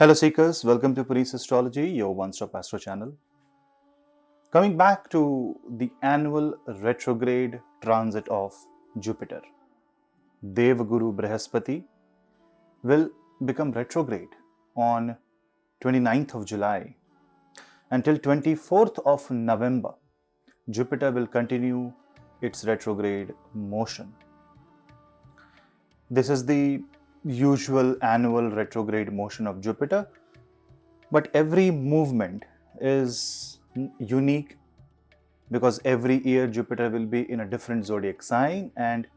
Hello Seekers, welcome to Punneits Astrology, your one-stop astro channel. Coming back to the annual retrograde transit of Jupiter, Devaguru Brihaspati will become retrograde on 29th of July. Until 24th of November, Jupiter will continue its retrograde motion. This is the usual annual retrograde motion of Jupiter, but every movement is unique because every year Jupiter will be in a different zodiac sign, and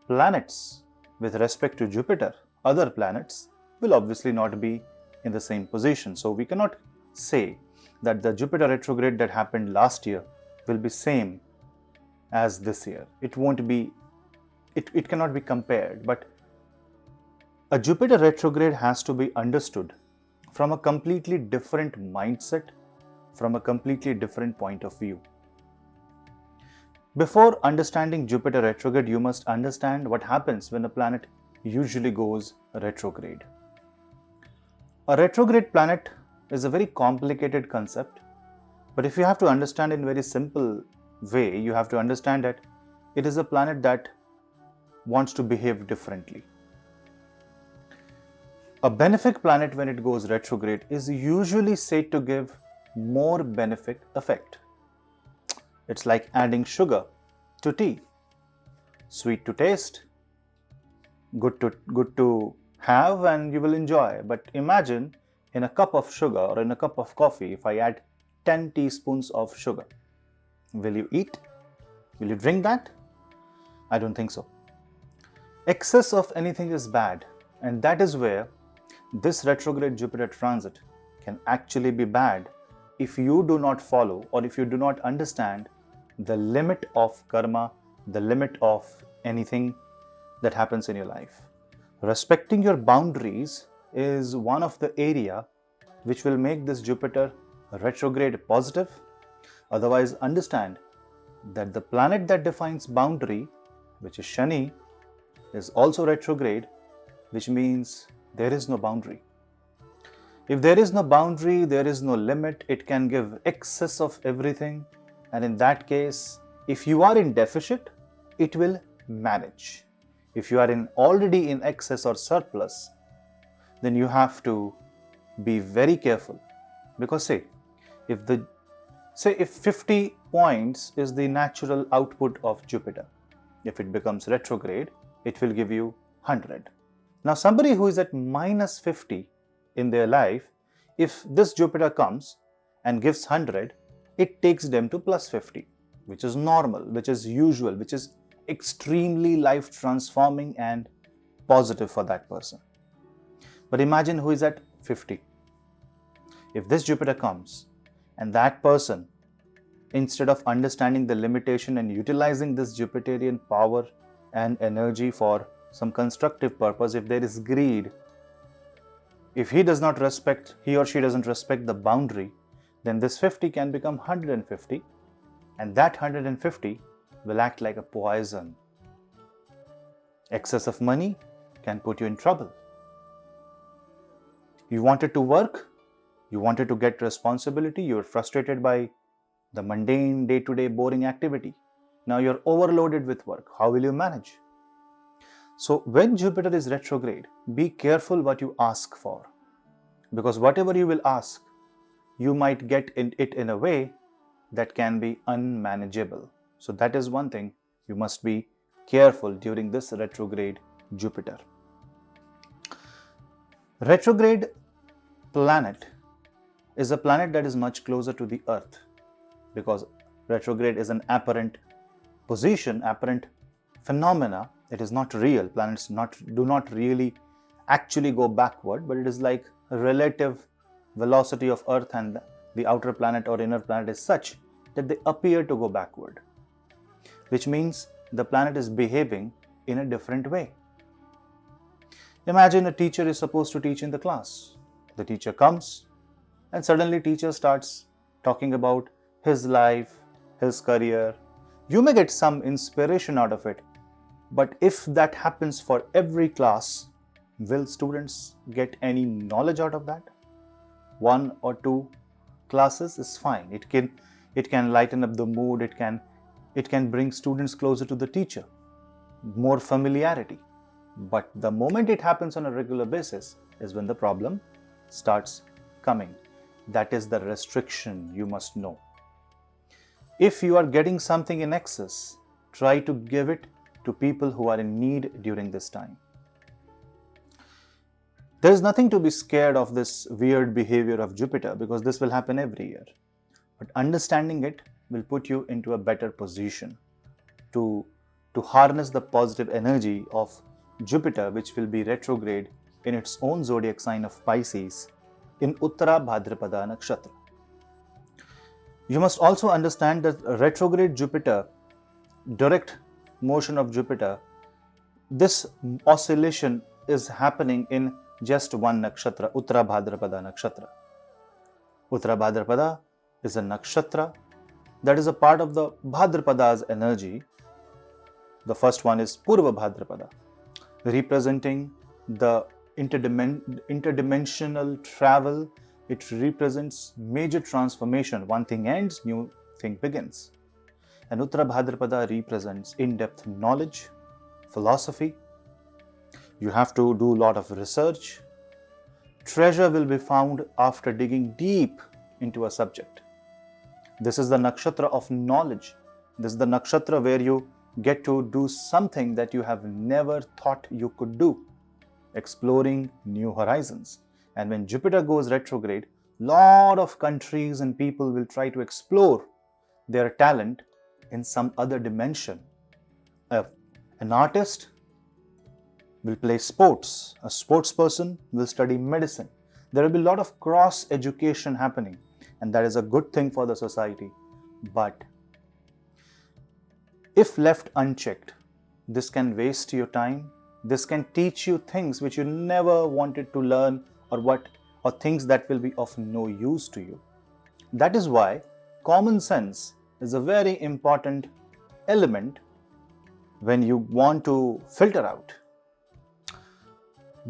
planets with respect to Jupiter, other planets, will obviously not be in the same position. So we cannot say that the Jupiter retrograde that happened last year will be same as this year. It won't be, it cannot be compared, but a Jupiter retrograde has to be understood from a completely different mindset, from a completely different point of view. Before understanding Jupiter retrograde, you must understand what happens when a planet usually goes retrograde. A retrograde planet is a very complicated concept, but if you have to understand in a very simple way, you have to understand that it is a planet that wants to behave differently. A benefic planet, when it goes retrograde, is usually said to give more benefic effect. It's like adding sugar to tea. Sweet to taste, good to have, and you will enjoy. But imagine in a cup of sugar or in a cup of coffee, if I add 10 teaspoons of sugar, will you eat? Will you drink that? I don't think so. Excess of anything is bad, and that is where this retrograde Jupiter transit can actually be bad if you do not follow or if you do not understand the limit of karma, the limit of anything that happens in your life. Respecting your boundaries is one of the area which will make this Jupiter retrograde positive. Otherwise, understand that the planet that defines boundary, which is Shani, is also retrograde, which means there is no boundary. If there is no boundary, there is no limit. It can give excess of everything, and in that case, if you are in deficit, it will manage. If you are already in excess or surplus, then you have to be very careful, because if 50 points is the natural output of Jupiter, if it becomes retrograde, it will give you 100. Now, somebody who is at minus 50 in their life, if this Jupiter comes and gives 100, it takes them to plus 50, which is normal, which is usual, which is extremely life transforming and positive for that person. But imagine who is at 50. If this Jupiter comes and that person, instead of understanding the limitation and utilizing this Jupiterian power and energy for some constructive purpose, if there is greed, if he or she doesn't respect the boundary, then this 50 can become 150, and that 150 will act like a poison. Excess of money can put you in trouble. You wanted to work, you wanted to get responsibility, you were frustrated by the mundane day-to-day boring activity. Now you're overloaded with work. How will you manage? So when Jupiter is retrograde, be careful what you ask for, because whatever you will ask, you might get it in a way that can be unmanageable. So that is one thing you must be careful during this retrograde Jupiter. Retrograde planet is a planet that is much closer to the Earth, because retrograde is an apparent position, apparent phenomena. It is not real. Planets do not really actually go backward, but it is like a relative velocity of Earth and the outer planet or inner planet is such that they appear to go backward, which means the planet is behaving in a different way. Imagine a teacher is supposed to teach in the class. The teacher comes and suddenly teacher starts talking about his life, his career. You may get some inspiration out of it, but if that happens for every class, will students get any knowledge out of that? 1 or 2 classes is fine. It can lighten up the mood. It can bring students closer to the teacher, more familiarity. But the moment it happens on a regular basis is when the problem starts coming. That is the restriction you must know. If you are getting something in excess, try to give it to people who are in need during this time. There is nothing to be scared of this weird behavior of Jupiter, because this will happen every year. But understanding it will put you into a better position to harness the positive energy of Jupiter, which will be retrograde in its own zodiac sign of Pisces in Uttara Bhadrapada Nakshatra. You must also understand that retrograde Jupiter, direct motion of Jupiter, this oscillation is happening in just one nakshatra, Uttara Bhadrapada Nakshatra. Uttara Bhadrapada is a nakshatra that is a part of the Bhadrapada's energy. The first one is Purva Bhadrapada, representing the interdimensional travel. It represents major transformation. One thing ends, new thing begins. And Uttara Bhadrapada represents in-depth knowledge, philosophy. You have to do a lot of research. Treasure will be found after digging deep into a subject. This is the nakshatra of knowledge. This is the nakshatra where you get to do something that you have never thought you could do, exploring new horizons. And when Jupiter goes retrograde, lot of countries and people will try to explore their talent in some other dimension. An artist will play sports. A sports person will study medicine. There will be a lot of cross education happening, and that is a good thing for the society. But if left unchecked, this can waste your time. This can teach you things which you never wanted to learn, or things that will be of no use to you. That is why common sense is a very important element when you want to filter out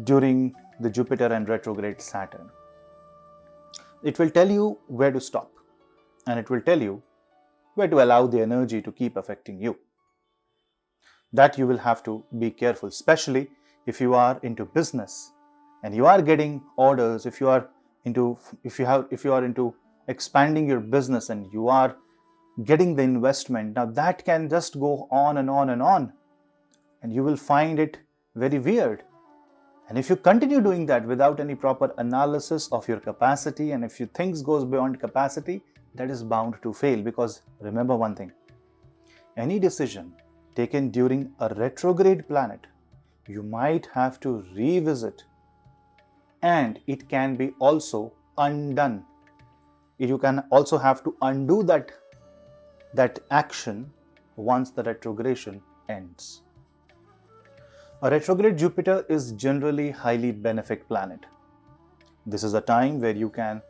during the Jupiter and retrograde Saturn. It will tell you where to stop, and it will tell you where to allow the energy to keep affecting you. That you will have to be careful, especially if you are into business and you are getting orders, if you are into expanding your business and you are getting the investment. Now that can just go on and on and on, and you will find it very weird. And if you continue doing that without any proper analysis of your capacity, and if you things goes beyond capacity, that is bound to fail. Because remember one thing, any decision taken during a retrograde planet, you might have to revisit, and it can be also undone. You can also have to undo that action once the retrogradation ends. A retrograde Jupiter is generally highly benefic planet. This is a time where you can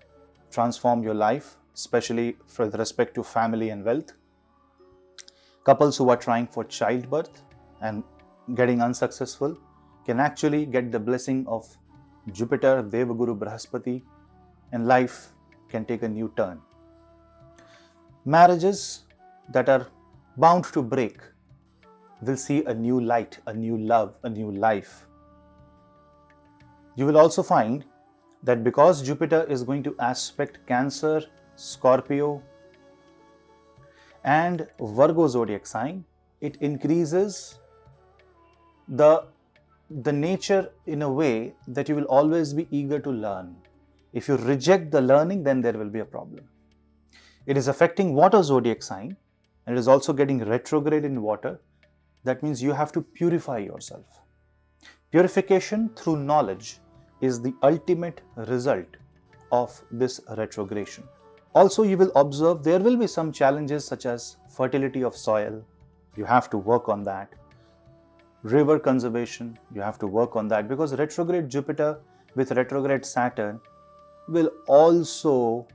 transform your life, especially with respect to family and wealth. Couples who are trying for childbirth and getting unsuccessful can actually get the blessing of Jupiter, Devaguru, Brahaspati, and life can take a new turn. Marriages that are bound to break will see a new light, a new love, a new life. You will also find that because Jupiter is going to aspect Cancer, Scorpio, and Virgo zodiac sign, it increases the nature in a way that you will always be eager to learn. If you reject the learning, then there will be a problem. It is affecting water zodiac sign, and it is also getting retrograde in water. That means you have to purify yourself. Purification through knowledge is the ultimate result of this retrogradation. Also, you will observe there will be some challenges such as fertility of soil. You have to work on that. River conservation, you have to work on that, because retrograde Jupiter with retrograde Saturn will also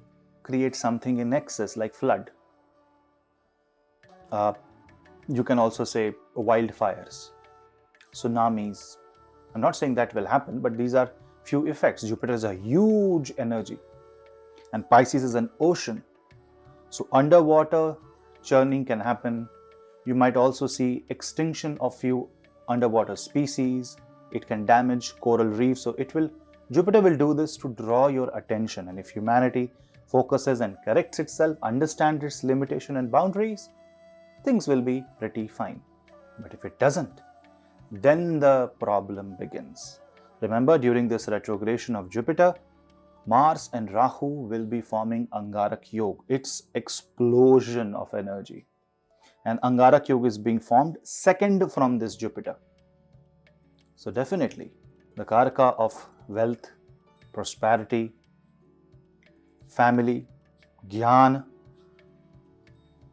create something in excess like flood. You can also say wildfires, tsunamis. I'm not saying that will happen, but these are few effects. Jupiter is a huge energy. And Pisces is an ocean. So underwater churning can happen. You might also see extinction of few underwater species. It can damage coral reefs. So Jupiter will do this to draw your attention. And if humanity focuses and corrects itself, understands its limitation and boundaries, things will be pretty fine. But if it doesn't, then the problem begins. Remember, during this retrogression of Jupiter, Mars and Rahu will be forming Angarak Yoga. It's explosion of energy. And Angarak Yoga is being formed second from this Jupiter. So definitely, the Karaka of wealth, prosperity, family, Gyan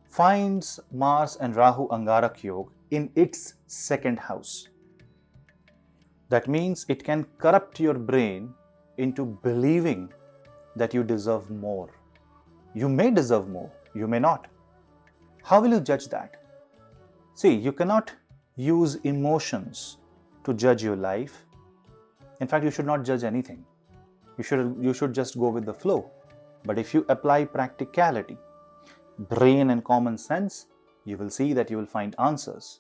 finds Mars and Rahu Angarak Yoga in its second house. That means it can corrupt your brain into believing that you deserve more. You may deserve more, you may not. How will you judge that? See, you cannot use emotions to judge your life. In fact, you should not judge anything. You should just go with the flow. But if you apply practicality, brain and common sense, you will see that you will find answers.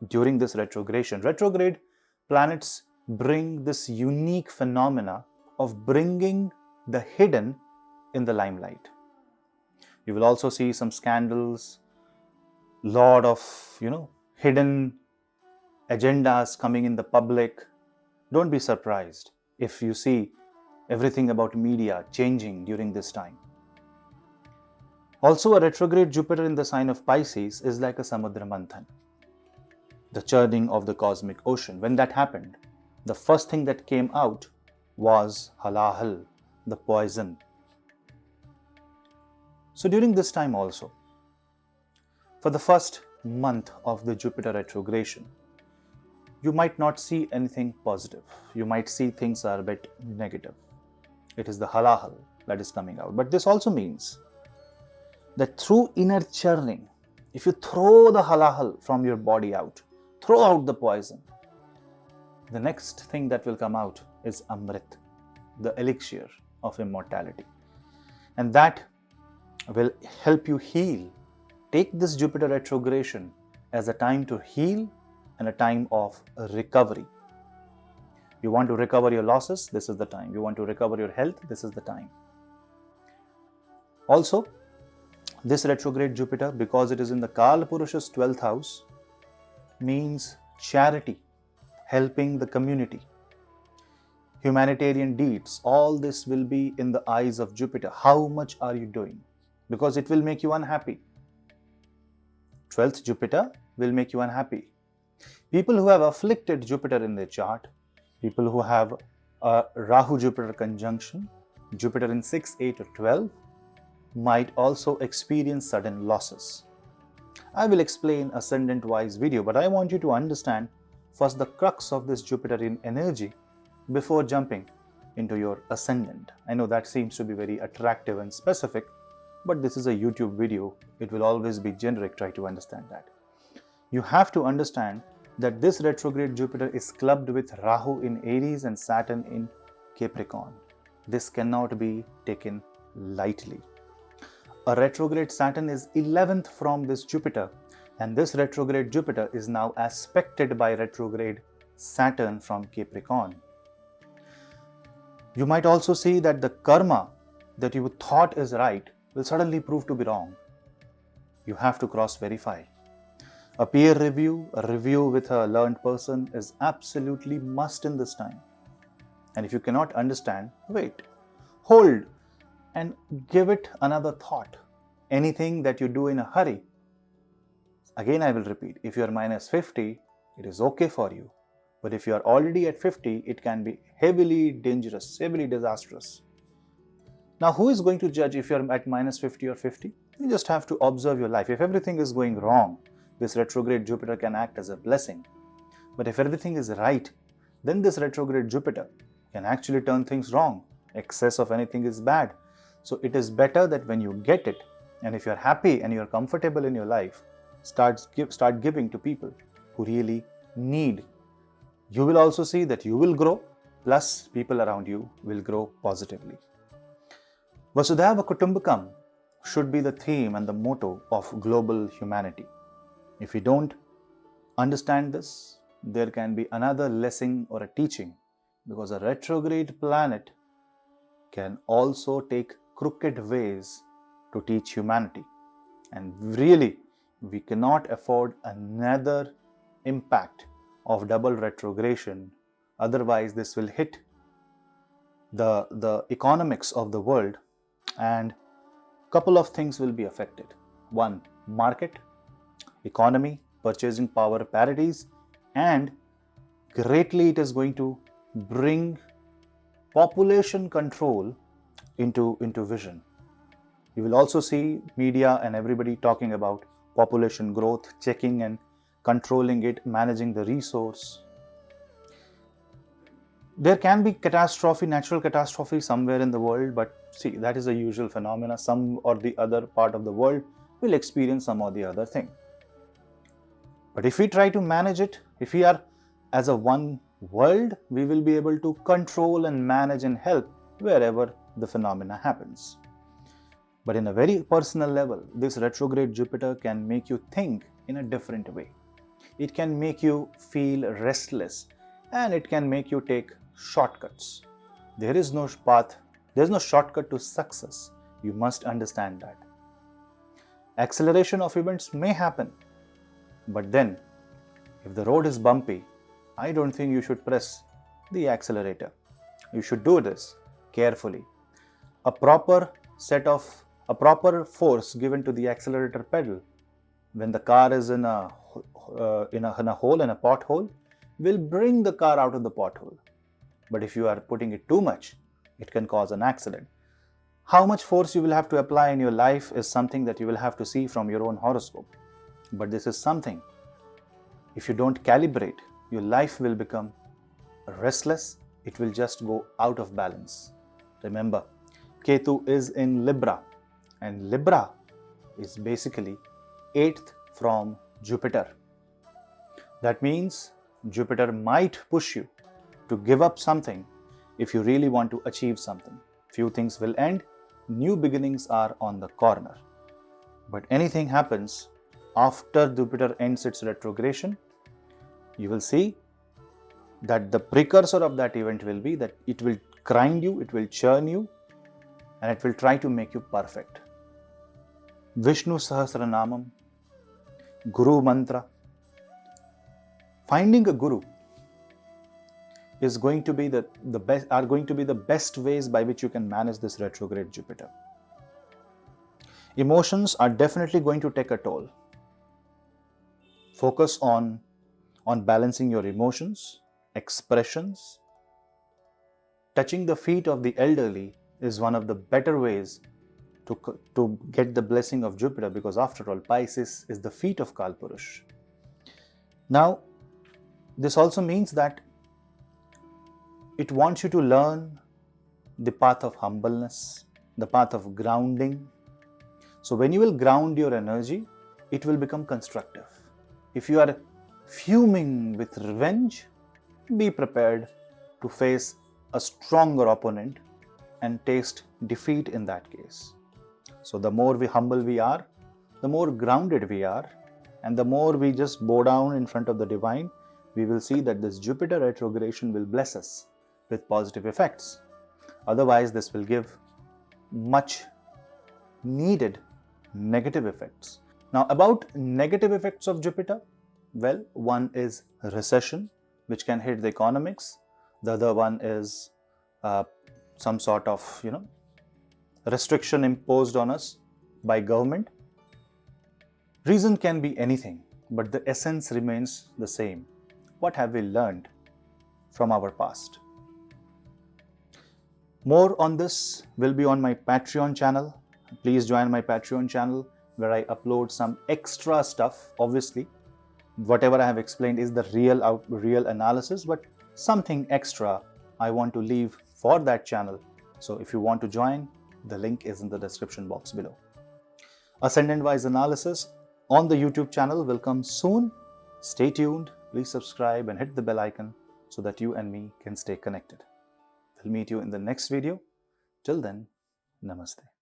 During this retrogression, retrograde planets bring this unique phenomena of bringing the hidden in the limelight. You will also see some scandals, lot of, hidden agendas coming in the public. Don't be surprised if you see everything about media changing during this time. Also, a retrograde Jupiter in the sign of Pisces is like a Samudra Manthan, the churning of the cosmic ocean. When that happened, the first thing that came out was halahal, the poison. So during this time also, for the first month of the Jupiter retrogression, you might not see anything positive. You might see things are a bit negative. It is the halahal that is coming out. But this also means that through inner churning, if you throw the halahal from your body out, throw out the poison, the next thing that will come out is Amrit, the elixir of immortality. And that will help you heal. Take this Jupiter retrogression as a time to heal and a time of recovery. You want to recover your losses, this is the time. You want to recover your health, this is the time. Also, this retrograde Jupiter, because it is in the Kala Purusha's 12th house, means charity, helping the community, humanitarian deeds. All this will be in the eyes of Jupiter. How much are you doing? Because it will make you unhappy. 12th Jupiter will make you unhappy. People who have afflicted Jupiter in their chart, people who have a Rahu-Jupiter conjunction, Jupiter in 6, 8 or 12, might also experience sudden losses. I will explain ascendant-wise video, but I want you to understand first the crux of this Jupiterian energy before jumping into your ascendant. I know that seems to be very attractive and specific, but this is a YouTube video. It will always be generic. Try to understand that. You have to understand that this retrograde Jupiter is clubbed with Rahu in Aries and Saturn in Capricorn. This cannot be taken lightly. A retrograde Saturn is 11th from this Jupiter, and this retrograde Jupiter is now aspected by retrograde Saturn from Capricorn. You might also see that the karma that you thought is right will suddenly prove to be wrong. You have to cross-verify. A peer review, a review with a learned person is absolutely must in this time. And if you cannot understand, wait, hold, and give it another thought. Anything that you do in a hurry, again I will repeat, if you are minus 50, it is okay for you. But if you are already at 50, it can be heavily dangerous, heavily disastrous. Now, who is going to judge if you are at minus 50 or 50? You just have to observe your life. If everything is going wrong, this retrograde Jupiter can act as a blessing. But if everything is right, then this retrograde Jupiter can actually turn things wrong. Excess of anything is bad. So it is better that when you get it, and if you are happy and you are comfortable in your life, start giving to people who really need. You will also see that you will grow, plus people around you will grow positively. Vasudhaiva Kutumbakam should be the theme and the motto of global humanity. If we don't understand this, there can be another lesson or a teaching, because a retrograde planet can also take crooked ways to teach humanity. And really, we cannot afford another impact of double retrogression. Otherwise, this will hit the economics of the world, and couple of things will be affected. One, market, economy, purchasing power parities, and greatly it is going to bring population control into vision. You will also see media and everybody talking about population growth, checking and controlling it, managing the resource. There can be catastrophe, natural catastrophe somewhere in the world, but see, that is a usual phenomena. Some or the other part of the world will experience some or the other thing. But if we try to manage it, if we are as a one world, we will be able to control and manage and help wherever the phenomena happens. But in a very personal level, this retrograde Jupiter can make you think in a different way. It can make you feel restless, and it can make you take shortcuts. There is no path, there is no shortcut to success. You must understand that. Acceleration of events may happen, but then if the road is bumpy, I don't think you should press the accelerator. You should do this carefully. A proper force given to the accelerator pedal when the car is in a hole, in a pothole, will bring the car out of the pothole. But if you are putting it too much, it can cause an accident. How much force you will have to apply in your life is something that you will have to see from your own horoscope. But this is something, if you don't calibrate, your life will become restless. It will just go out of balance. Remember, Ketu is in Libra, and Libra is basically 8th from Jupiter. That means Jupiter might push you to give up something if you really want to achieve something. Few things will end, new beginnings are on the corner. But anything happens after Jupiter ends its retrogression, you will see that the precursor of that event will be that it will grind you, it will churn you, and it will try to make you perfect. Vishnu Sahasranamam, Guru Mantra. Finding a guru is going to be the best ways by which you can manage this retrograde Jupiter. Emotions are definitely going to take a toll. Focus on balancing your emotions, expressions. Touching the feet of the elderly is one of the better ways to get the blessing of Jupiter, because after all, Pisces is the feet of Kalpurush. Now, this also means that it wants you to learn the path of humbleness, the path of grounding. So when you will ground your energy, it will become constructive. If you are fuming with revenge, be prepared to face a stronger opponent and taste defeat in that case. So the more humble we are, the more grounded we are, and the more we just bow down in front of the divine, we will see that this Jupiter retrogression will bless us with positive effects. Otherwise, this will give much needed negative effects. Now, about negative effects of Jupiter, well, one is recession, which can hit the economics. The other one is some sort of, restriction imposed on us by government. Reason can be anything, but the essence remains the same. What have we learned from our past? More on this will be on my Patreon channel. Please join my Patreon channel where I upload some extra stuff. Obviously, whatever I have explained is the real analysis, but something extra I want to leave for that channel. So if you want to join, the link is in the description box below. Ascendant-wise analysis on the YouTube channel will come soon. Stay tuned. Please subscribe and hit the bell icon so that you and me can stay connected. We'll meet you in the next video. Till then, Namaste.